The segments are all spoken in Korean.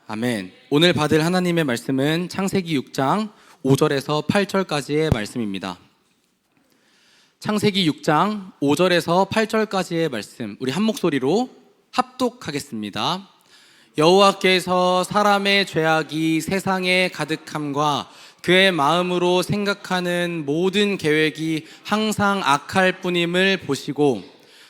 아멘. 오늘 받을 하나님의 말씀은 창세기 6장 5절에서 8절까지의 말씀입니다. 창세기 6장 5절에서 8절까지의 말씀, 우리 한 목소리로 합독하겠습니다. 여호와께서 사람의 죄악이 세상에 가득함과 그의 마음으로 생각하는 모든 계획이 항상 악할 뿐임을 보시고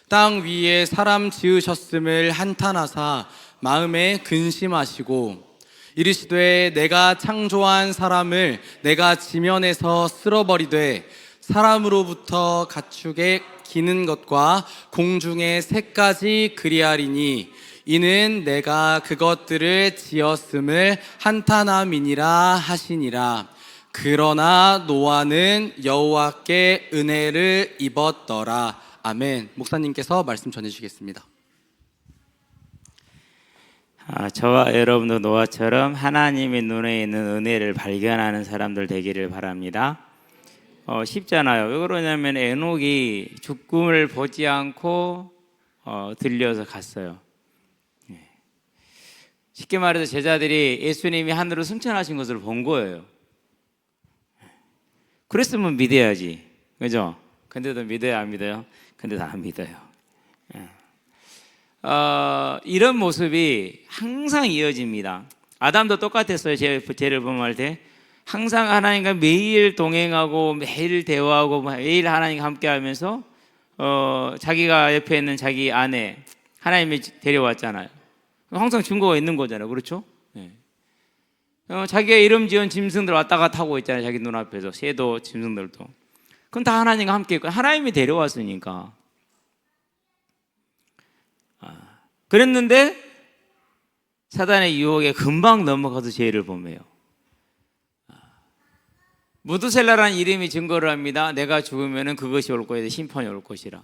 땅 위에 사람 지으셨음을 한탄하사 마음에 근심하시고 이르시되 내가 창조한 사람을 내가 지면에서 쓸어버리되 사람으로부터 가축에 기는 것과 공중의 새까지 그리하리니 이는 내가 그것들을 지었음을 한탄함이니라 하시니라. 그러나 노아는 여호와께 은혜를 입었더라. 아멘. 목사님께서 말씀 전해주시겠습니다. 저와 여러분도 노아처럼 하나님의 눈에 있는 은혜를 발견하는 사람들 되기를 바랍니다. 쉽잖아요. 왜 그러냐면 에녹이 죽음을 보지 않고 들려서 갔어요. 쉽게 말해서 제자들이 예수님이 하늘로 승천하신 것을 본 거예요. 그랬으면 믿어야지, 그죠? 근데도 믿어야 안 믿어요? 근데도 안 믿어요. 이런 모습이 항상 이어집니다. 아담도 똑같았어요. 죄를 범할 때 항상 하나님과 매일 동행하고 매일 대화하고 매일 하나님과 함께하면서 자기가 옆에 있는 자기 아내 하나님이 데려왔잖아요. 항상 증거가 있는 거잖아요. 그렇죠? 네. 자기가 이름 지은 짐승들 왔다 갔다 하고 있잖아요. 자기 눈앞에서 새도 짐승들도. 그건 다 하나님과 함께 있고 하나님이 데려왔으니까. 그랬는데 사단의 유혹에 금방 넘어가서 죄를 범해요. 무드셀라라는 이름이 증거를 합니다. 내가 죽으면 그것이 올 것이다. 심판이 올 것이라.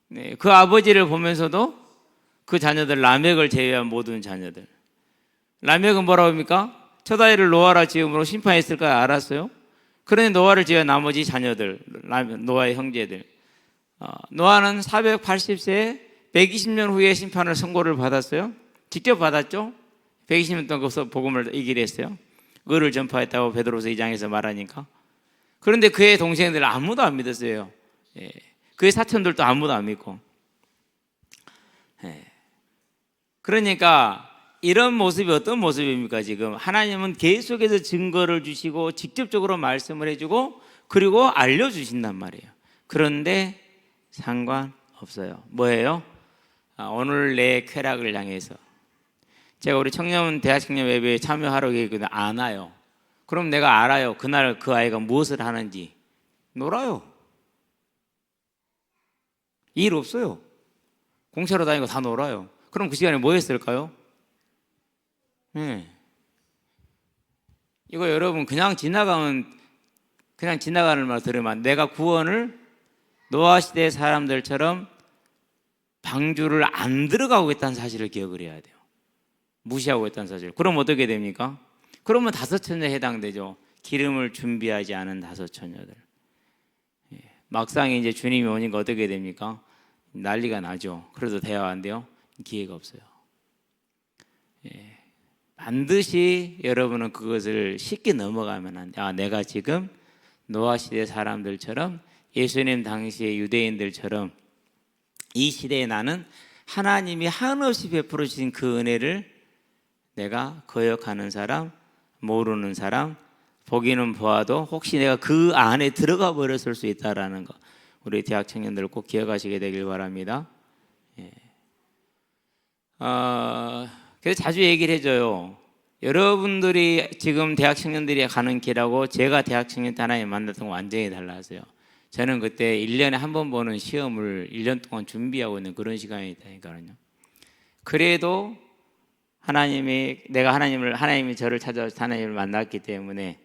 네, 그 아버지를 보면서도 그 자녀들, 라멕을 제외한 모든 자녀들. 라멕은 뭐라고 합니까? 첫 아이를 노아라 지음으로 심판했을 까 알았어요? 그러니 노아를 제외한 나머지 자녀들, 노아의 형제들. 노아는 480세에 120년 후에 심판을 선고를 받았어요. 직접 받았죠. 120년 동안 거기서 복음을 얘기를 했어요. 의를 전파했다고 베드로서 2장에서 말하니까. 그런데 그의 동생들 아무도 안 믿었어요. 그의 사촌들도 아무도 안 믿고. 그러니까 이런 모습이 어떤 모습입니까? 지금 하나님은 계속해서 증거를 주시고 직접적으로 말씀을 해주고 그리고 알려주신단 말이에요. 그런데 상관없어요. 뭐예요? 오늘 내 쾌락을 향해서. 제가 우리 청년 대학 청년 예배에 참여하라고 얘기했거든요. 안 와요. 그럼 내가 알아요. 그날 그 아이가 무엇을 하는지. 놀아요. 일 없어요. 공차로 다니고 다 놀아요. 그럼 그 시간에 뭐 했을까요? 이거 여러분 그냥 지나가는 말 들으면 내가 구원을 노아 시대 사람들처럼 방주를 안 들어가고 있다는 사실을 기억을 해야 돼요. 무시하고 있다는 사실. 그럼 어떻게 됩니까? 그러면 다섯 처녀에 해당되죠. 기름을 준비하지 않은 다섯 처녀들. 막상 이제 주님이 오니까 어떻게 됩니까? 난리가 나죠. 그래도 대화 안 돼요? 기회가 없어요. 반드시 여러분은 그것을 쉽게 넘어가면 안 돼요. 내가 지금 노아 시대 사람들처럼 예수님 당시의 유대인들처럼 이 시대에 나는 하나님이 한없이 베풀어 주신 그 은혜를 내가 거역하는 사람, 모르는 사람, 보기는 보아도 혹시 내가 그 안에 들어가 버렸을 수 있다라는 거 우리 대학 청년들 꼭 기억하시게 되길 바랍니다. 그래서 자주 얘기를 해줘요. 여러분들이 지금 대학 청년들이 가는 길하고 제가 대학 청년 때 하나님 만났던 거 완전히 달라서요. 저는 그때 1년에 한 번 보는 시험을 1년 동안 준비하고 있는 그런 시간이 있다니까요. 그래도 하나님이 저를 찾아와서 하나님을 만났기 때문에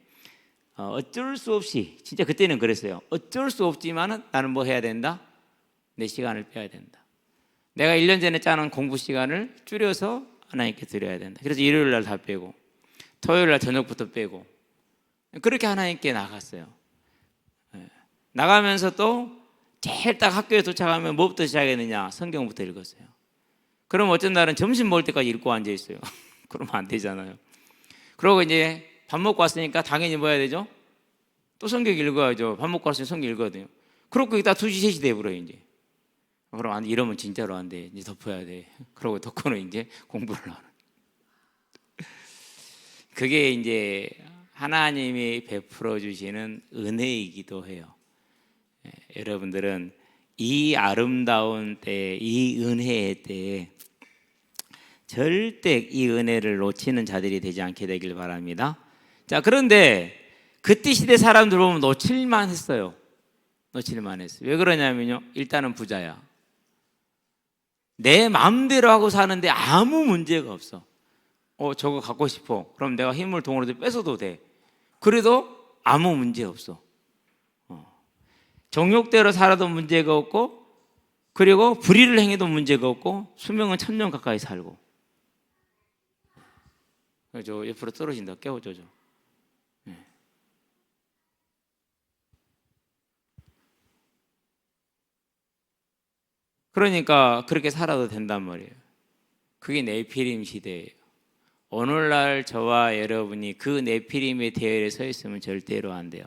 어쩔 수 없이, 진짜 그때는 그랬어요. 어쩔 수 없지만은 나는 뭐 해야 된다? 내 시간을 빼야 된다. 내가 1년 전에 짜놓은 공부 시간을 줄여서 하나님께 드려야 된다. 그래서 일요일 날 다 빼고 토요일 날 저녁부터 빼고 그렇게 하나님께 나갔어요. 나가면서 또 제일 딱 학교에 도착하면 뭐부터 시작했느냐? 성경부터 읽었어요. 그럼 어쩐 날은 점심 먹을 때까지 읽고 앉아 있어요. 그러면 안 되잖아요. 그러고 이제 밥 먹고 왔으니까 당연히 뭐 해야 되죠? 또 성경 읽어야죠. 밥 먹고 왔으니 성경 읽어야 돼요. 그러고 이따 2시, 3시 돼버려요, 이제. 그럼 안 돼. 이러면 진짜로 안 돼. 이제 덮어야 돼. 그러고 덮고는 이제 공부를 하는. 그게 이제 하나님이 베풀어 주시는 은혜이기도 해요. 여러분들은 이 아름다운 때, 이 은혜의 때에 절대 이 은혜를 놓치는 자들이 되지 않게 되길 바랍니다. 자, 그런데 그때 시대 사람들 보면 놓칠만 했어요. 놓칠만 했어요. 왜 그러냐면요. 일단은 부자야. 내 마음대로 하고 사는데 아무 문제가 없어. 저거 갖고 싶어. 그럼 내가 힘을 동원해서 뺏어도 돼. 그래도 아무 문제 없어. 정욕대로 살아도 문제가 없고, 그리고 불의를 행해도 문제가 없고, 수명은 1000년 가까이 살고. 저 옆으로 떨어진다. 깨워줘. 그러니까 그렇게 살아도 된단 말이에요. 그게 네피림 시대예요. 오늘날 저와 여러분이 그 네피림의 대열에 서 있으면 절대로 안 돼요.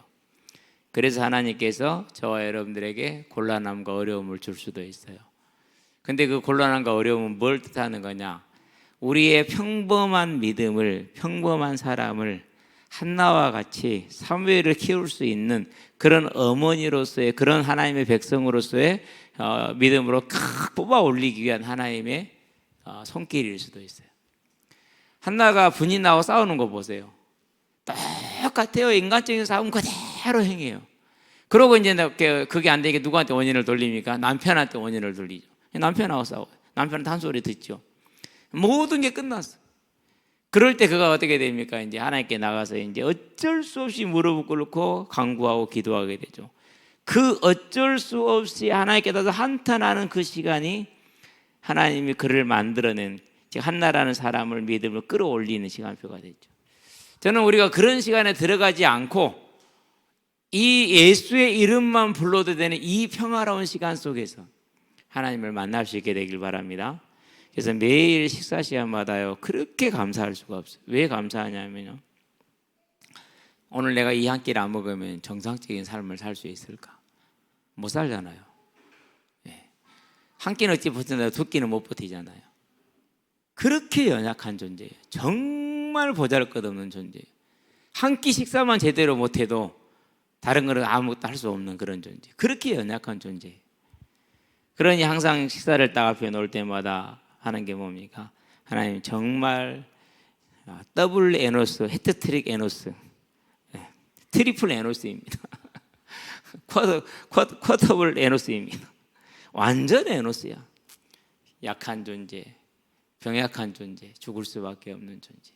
그래서 하나님께서 저와 여러분들에게 곤란함과 어려움을 줄 수도 있어요. 근데 그 곤란함과 어려움은 뭘 뜻하는 거냐? 우리의 평범한 믿음을, 평범한 사람을 한나와 같이 사무엘을 키울 수 있는 그런 어머니로서의, 그런 하나님의 백성으로서의 믿음으로 칵 뽑아 올리기 위한 하나님의 손길일 수도 있어요. 한나가 분이나와 싸우는 거 보세요. 똑같아요. 인간적인 싸움 그대로 행해요. 그러고 이제 그게 안 되니까 누구한테 원인을 돌립니까? 남편한테 원인을 돌리죠. 남편하고 싸워요. 남편은 단소리 듣죠. 모든 게 끝났어. 그럴 때 그가 어떻게 됩니까? 이제 하나님께 나가서 이제 어쩔 수 없이 무릎을 꿇고 간구하고 기도하게 되죠. 그 어쩔 수 없이 하나님께 나서 한탄하는 그 시간이 하나님이 그를 만들어낸, 즉 한나라는 사람을 믿음을 끌어올리는 시간표가 됐죠. 저는 우리가 그런 시간에 들어가지 않고 이 예수의 이름만 불러도 되는 이 평화로운 시간 속에서 하나님을 만날 수 있게 되길 바랍니다. 그래서 매일 식사 시간마다요, 그렇게 감사할 수가 없어요. 왜 감사하냐면요, 오늘 내가 이 한 끼를 안 먹으면 정상적인 삶을 살 수 있을까? 못 살잖아요. 한 끼는 어찌 버티는데 2끼는 못 버티잖아요. 그렇게 연약한 존재예요. 정말 보잘것없는 존재예요. 한 끼 식사만 제대로 못해도 다른 거는 아무것도 할 수 없는 그런 존재. 그렇게 연약한 존재예요. 그러니 항상 식사를 딱 앞에 놓을 때마다 하는 게 뭡니까? 하나님 정말 더블 에노스, 헤트트릭 에노스, 트리플 에노스입니다. 쿼터블 에노스입니다. 완전 에노스야. 약한 존재, 병약한 존재, 죽을 수밖에 없는 존재.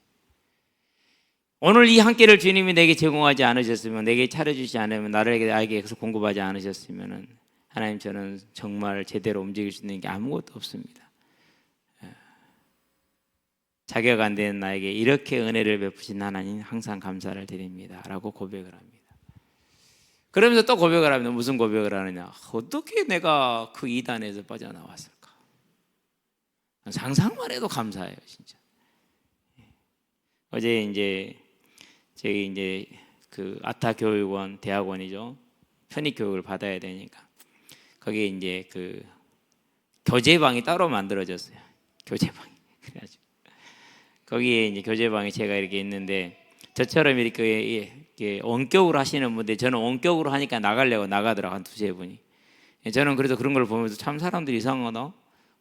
오늘 이 한 끼를 주님이 내게 제공하지 않으셨으면, 내게 차려주지 않으면, 나에게 공급하지 않으셨으면 하나님, 저는 정말 제대로 움직일 수 있는 게 아무것도 없습니다. 자격 안 되는 나에게 이렇게 은혜를 베푸신 하나님 항상 감사를 드립니다 라고 고백을 합니다. 그러면서 또 고백을 합니다. 무슨 고백을 하느냐? 어떻게 내가 그 이단에서 빠져나왔을까? 상상만 해도 감사해요, 진짜. 어제 이제 저희 이제 그 아타 교육원 대학원이죠. 편입 교육을 받아야 되니까 거기에 이제 그 교재방이 따로 만들어졌어요. 교재방이. 그래가지고 거기에 이제 교재방에 제가 이렇게 있는데, 저처럼 이렇게 원격으로 하시는 분들, 저는 원격으로 하니까 나가려고 나가더라고, 한 2-3분이. 저는 그래도 그런 걸 보면서 참 사람들이 이상하다.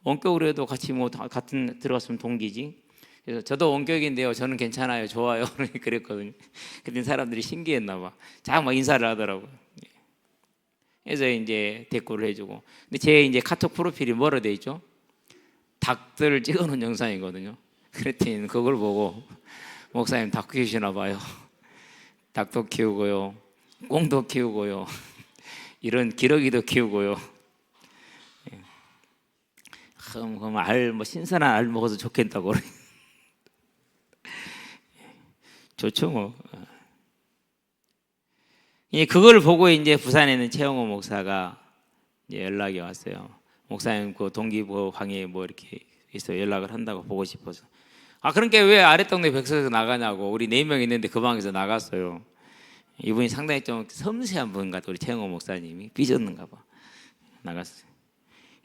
원격으로 해도 같이 뭐 같은 들어갔으면 동기지. 그래서 저도 원격인데요, 저는 괜찮아요, 좋아요 그랬거든요. 그때 사람들이 신기했나 봐. 자꾸 막 인사를 하더라고요. 그래서 이제 댓글을 해주고. 근데 제 이제 카톡 프로필이 뭐로 돼 있죠? 닭들을 찍어놓은 영상이거든요. 그랬더니 그걸 보고 목사님 닭 키우시나 봐요. 닭도 키우고요, 꽁도 키우고요, 이런 기러기도 키우고요. 그럼 뭐 신선한 알 먹어서 좋겠다고. 좋죠 뭐. 그걸 보고 이제 부산에 있는 최영호 목사가 이제 연락이 왔어요. 목사님 그 동기부 강의에 뭐 이렇게 있어 연락을 한다고 보고 싶어서. 그러니까 왜 아랫동네 백석에서 나가냐고. 우리 4명 있는데 그 방에서 나갔어요. 이분이 상당히 좀 섬세한 분 같아. 우리 최영호 목사님이 삐졌는가 봐. 나갔어요.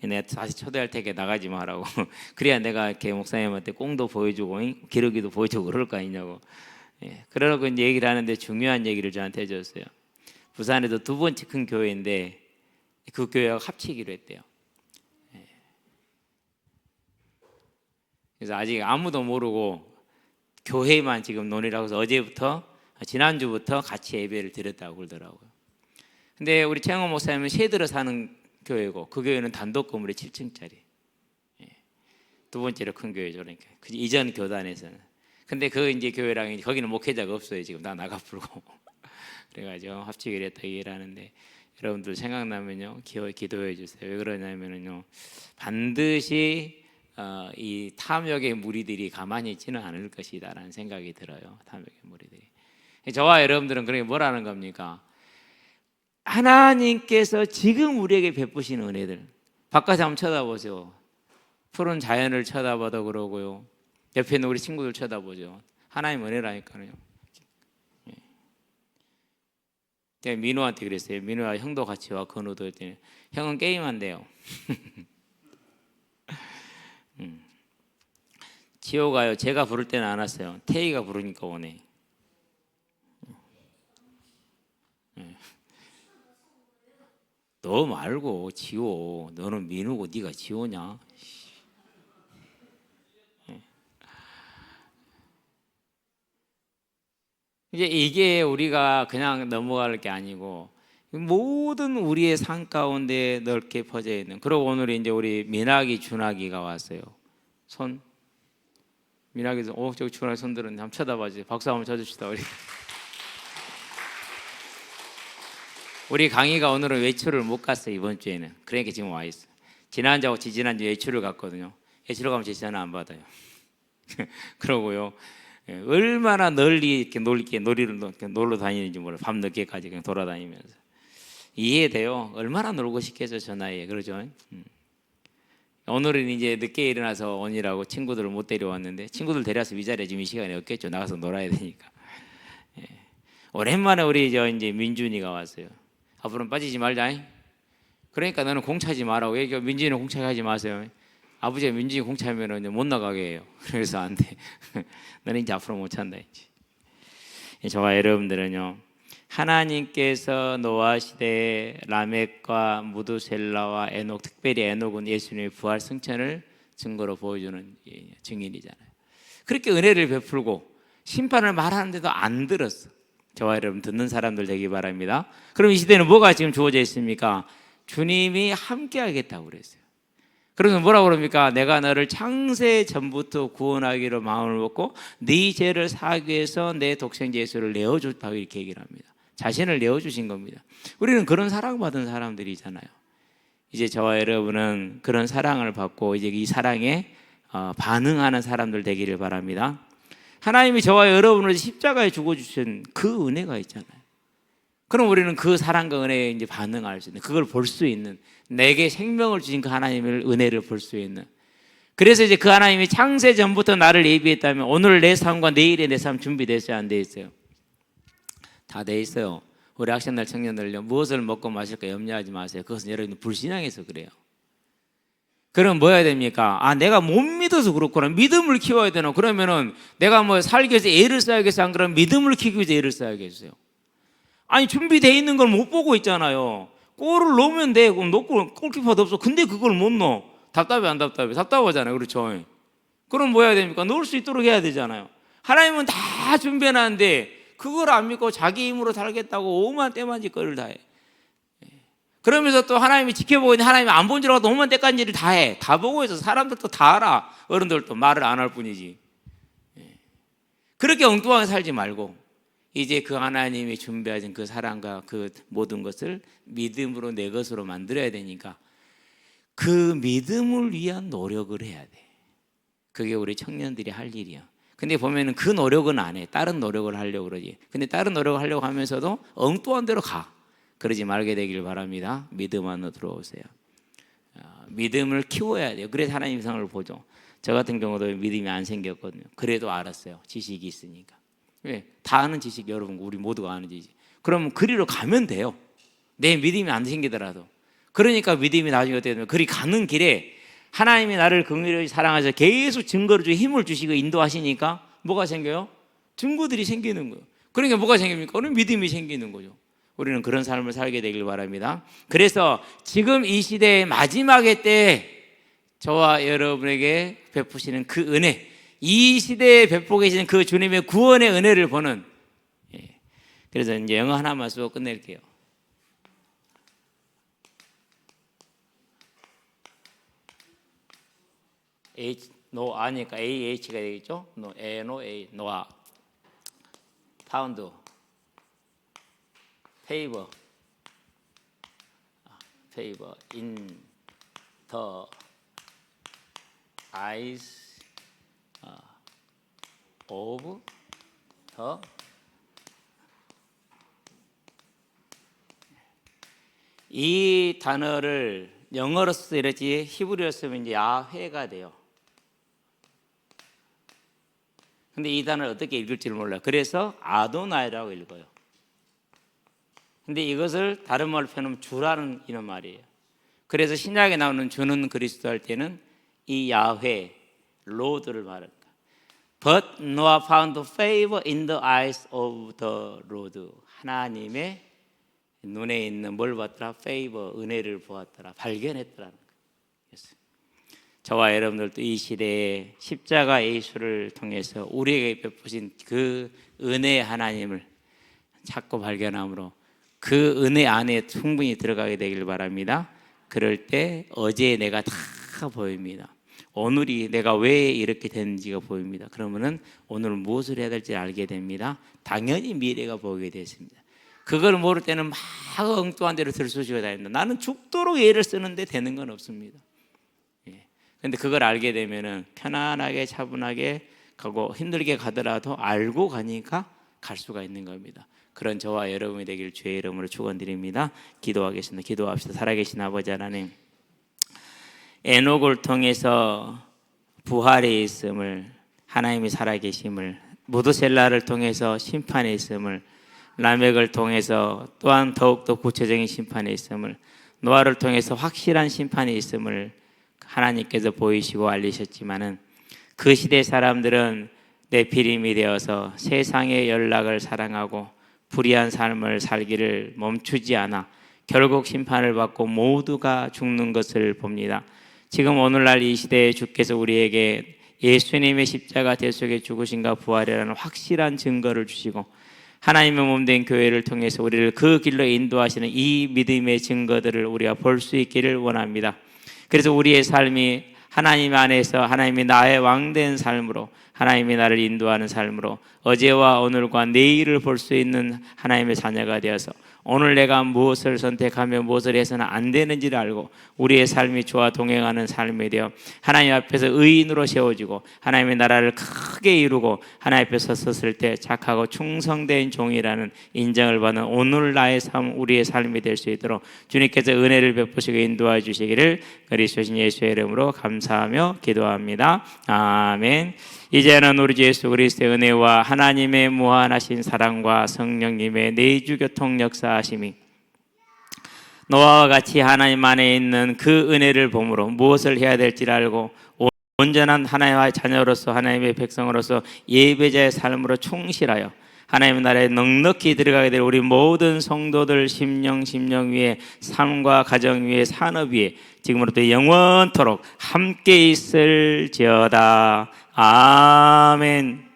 내가 다시 초대할 테니까 나가지 마라고. 그래야 내가 이렇게 목사님한테 꽁도 보여주고 기러기도 보여주고 그럴 거 아니냐고. 그러고 이제 얘기를 하는데 중요한 얘기를 저한테 해줬어요. 부산에도 2번째 큰 교회인데 그 교회가 합치기로 했대요. 그래서 아직 아무도 모르고 교회만 지금 논의를 하고서 지난주부터 같이 예배를 드렸다고 그러더라고요. 근데 우리 최영호 목사님은 세들어 사는 교회고 그 교회는 단독 건물에 7층짜리 2번째로 큰 교회죠. 그러니까 그 이전 교단에서는. 근데 그 이제 교회랑 거기는 목회자가 없어요. 지금 다 나가 풀고. 그래가지고 합치기로 했다 얘기를 하는데 여러분들 생각나면요 기도해 주세요. 왜 그러냐면요 반드시 이 탐욕의 무리들이 가만히 있지는 않을 것이다라는 생각이 들어요. 탐욕의 무리들이. 저와 여러분들은 그러게 뭐라는 겁니까? 하나님께서 지금 우리에게 베푸시는 은혜들 바깥에 한번 쳐다보세요. 푸른 자연을 쳐다봐도 그러고요. 옆에 있는 우리 친구들 쳐다보죠. 하나님 은혜라니까요. 제가 민호한테 그랬어요. 민호야 형도 같이 와. 건우도 했더니 형은 게임한대요. 지호가요 제가 부를 때는 안 왔어요. 태희가 부르니까 오네. 너 말고 지호. 너는 민호고 네가 지호냐? 이제 이게 우리가 그냥 넘어갈 게 아니고 모든 우리의 삶 가운데 넓게 퍼져 있는. 그리고 오늘 이제 우리 민학이 준학이가 왔어요. 손 민학이도 저기 준학이 손 들었는데 한번 쳐다봐주세요. 박수 한번 쳐줍시다. 우리 강희가 오늘은 외출을 못 갔어요. 이번 주에는. 그러니까 지금 와 있어. 지난주하고 지지난주 외출을 갔거든요. 외출을 가면 제 전화 안 받아요. 그러고요. 얼마나 널리 이렇게 놀이를 놀러 다니는지 몰라. 밤 늦게까지 그냥 돌아다니면서. 이해돼요. 얼마나 놀고 싶겠어 저 나이에. 그러죠. 오늘은 이제 늦게 일어나서 오니라고 친구들을 못 데려왔는데 친구들 데려와서 이 자리에 지금 이 시간에 없겠죠. 나가서 놀아야 되니까. 오랜만에 우리 이제 민준이가 왔어요. 앞으로는 빠지지 말자. 그러니까 너는 공차지 말라고. 민준이는 공차게 하지 마세요. 아버지가 민준이 공차하면 못 나가게 해요. 그래서 안 돼. 너는 이제 앞으로 못 찬다. 이제. 저와 여러분들은요. 하나님께서 노아 시대에 라멕과 무두셀라와 에녹, 특별히 에녹은 예수님의 부활 승천을 증거로 보여주는 증인이잖아요. 그렇게 은혜를 베풀고 심판을 말하는데도 안 들었어. 저와 여러분 듣는 사람들 되기 바랍니다. 그럼 이 시대는 뭐가 지금 주어져 있습니까? 주님이 함께 하겠다고 그랬어요. 그러면 뭐라고 그럽니까? 내가 너를 창세 전부터 구원하기로 마음을 먹고 네 죄를 사하기 위해서 내 독생자 예수를 내어줬다고 이렇게 얘기를 합니다. 자신을 내어주신 겁니다. 우리는 그런 사랑받은 사람들이잖아요. 이제 저와 여러분은 그런 사랑을 받고 이제 이 사랑에 반응하는 사람들 되기를 바랍니다. 하나님이 저와 여러분을 십자가에 죽어주신 그 은혜가 있잖아요. 그럼 우리는 그 사랑과 은혜에 이제 반응할 수 있는, 그걸 볼 수 있는, 내게 생명을 주신 그 하나님의 은혜를 볼 수 있는. 그래서 이제 그 하나님이 창세 전부터 나를 예비했다면 오늘 내 삶과 내일의 내 삶 준비됐어요, 안 돼 있어요? 다 돼 있어요. 우리 학생들 청년들요, 무엇을 먹고 마실까 염려하지 마세요. 그것은 여러분 불신앙해서 그래요. 그럼 뭐 해야 됩니까? 내가 못 믿어서 그렇구나. 믿음을 키워야 되나? 그러면은 내가 뭐 살기 위해서 애를 써야겠어? 안 그러면 믿음을 키우기 위해서 애를 써야겠어요? 준비되어 있는 걸 못 보고 있잖아요. 골을 넣으면 돼. 그럼 넣고 골키퍼도 없어. 근데 그걸 못 넣어. 답답해, 안 답답해? 답답하잖아요. 그렇죠? 그럼 뭐 해야 됩니까? 넣을 수 있도록 해야 되잖아요. 하나님은 다 준비해놨는데 그걸 안 믿고 자기 힘으로 살겠다고 오만 때만짓거리를 다 해. 그러면서 또 하나님이 지켜보고 있는데 하나님이 안 본 줄 알고 오만 때까지를 다 해. 다 보고 있어. 사람들도 다 알아. 어른들도 말을 안 할 뿐이지. 그렇게 엉뚱하게 살지 말고 이제 그 하나님이 준비하신 그 사랑과 그 모든 것을 믿음으로 내 것으로 만들어야 되니까 그 믿음을 위한 노력을 해야 돼. 그게 우리 청년들이 할 일이야. 근데 보면은 그 노력은 안 해. 다른 노력을 하려고 그러지. 근데 다른 노력을 하려고 하면서도 엉뚱한 데로 가. 그러지 말게 되길 바랍니다. 믿음 안으로 들어오세요. 믿음을 키워야 돼요. 그래서 하나님 성을 보죠. 저 같은 경우도 믿음이 안 생겼거든요. 그래도 알았어요. 지식이 있으니까. 왜? 다 아는 지식, 여러분 우리 모두가 아는 지식. 그러면 그리로 가면 돼요. 내 믿음이 안 생기더라도. 그러니까 믿음이 나중에 어떻게 되면 그리 가는 길에 하나님이 나를 긍휼히 사랑하셔서 계속 증거를 주고 힘을 주시고 인도하시니까 뭐가 생겨요? 증거들이 생기는 거예요. 그러니까 뭐가 생깁니까? 오늘 믿음이 생기는 거죠. 우리는 그런 삶을 살게 되길 바랍니다. 그래서 지금 이 시대의 마지막의 때 저와 여러분에게 베푸시는 그 은혜, 이 시대에 베푸고 계시는 그 주님의 구원의 은혜를 보는, 그래서 이제 영어 하나만 쓰고 끝낼게요. 노아니까 AH가 되겠죠? 노아 파운드 페이버 in the eyes of the 이 단어를 영어로 써서 이랬지 히브리어로 쓰면 이제 야훼가 돼요. 근데 이 단어를 어떻게 읽을지를 몰라요. 그래서 아도나이라고 읽어요. 근데 이것을 다른 말로 표현하면 주라는 이런 말이에요. 그래서 신약에 나오는 주는 그리스도 할 때는 이 야훼, 로드를 말합니다. But Noah found favor in the eyes of the Lord. 하나님의 눈에 있는 뭘 봤더라? favor, 은혜를 보았더라, 발견했더라는 거예요. 저와 여러분들도 이 시대에 십자가 예수를 통해서 우리에게 베푸신 그 은혜의 하나님을 찾고 발견함으로 그 은혜 안에 충분히 들어가게 되길 바랍니다. 그럴 때 어제 내가 다 보입니다. 오늘이 내가 왜 이렇게 됐는지가 보입니다. 그러면은 오늘 무엇을 해야 될지 알게 됩니다. 당연히 미래가 보이게 됐습니다. 그걸 모를 때는 막 엉뚱한 대로 들쑤시고 다닙니다. 나는 죽도록 예를 쓰는데 되는 건 없습니다. 그런데 그걸 알게 되면은 편안하게 차분하게 가고 힘들게 가더라도 알고 가니까 갈 수가 있는 겁니다. 그런 저와 여러분이 되길 주의 이름으로 축원드립니다. 기도하겠습니다. 기도합시다. 살아계신 아버지 하나님, 에녹을 통해서 부활에 있음을, 하나님이 살아계심을, 무드셀라를 통해서 심판에 있음을, 라멕을 통해서 또한 더욱더 구체적인 심판에 있음을, 노아를 통해서 확실한 심판에 있음을 하나님께서 보이시고 알리셨지만은 그 시대 사람들은 네피림이 되어서 세상의 연락을 사랑하고 불의한 삶을 살기를 멈추지 않아 결국 심판을 받고 모두가 죽는 것을 봅니다. 지금 오늘날 이 시대에 주께서 우리에게 예수님의 십자가 대속에 죽으신가 부활이라는 확실한 증거를 주시고 하나님의 몸된 교회를 통해서 우리를 그 길로 인도하시는 이 믿음의 증거들을 우리가 볼 수 있기를 원합니다. 그래서 우리의 삶이 하나님 안에서 하나님이 나의 왕된 삶으로, 하나님이 나를 인도하는 삶으로 어제와 오늘과 내일을 볼 수 있는 하나님의 자녀가 되어서 오늘 내가 무엇을 선택하며 무엇을 해서는 안 되는지를 알고 우리의 삶이 주와 동행하는 삶이 되어 하나님 앞에서 의인으로 세워지고 하나님의 나라를 크게 이루고 하나님 앞에 섰을 때 착하고 충성된 종이라는 인정을 받는 오늘 나의 삶, 우리의 삶이 될 수 있도록 주님께서 은혜를 베푸시고 인도해 주시기를 그리스도신 예수의 이름으로 감사하며 기도합니다. 아멘. 이제는 우리 주 예수 그리스도의 은혜와 하나님의 무한하신 사랑과 성령님의 내주교통 역사하심이 노아와 같이 하나님 안에 있는 그 은혜를 보므로 무엇을 해야 될지를 알고 온전한 하나님의 자녀로서 하나님의 백성으로서 예배자의 삶으로 충실하여 하나님의 나라에 넉넉히 들어가게 될 우리 모든 성도들 심령 위에 삶과 가정 위에 산업 위에 지금으로부터 영원토록 함께 있을지어다. 아멘.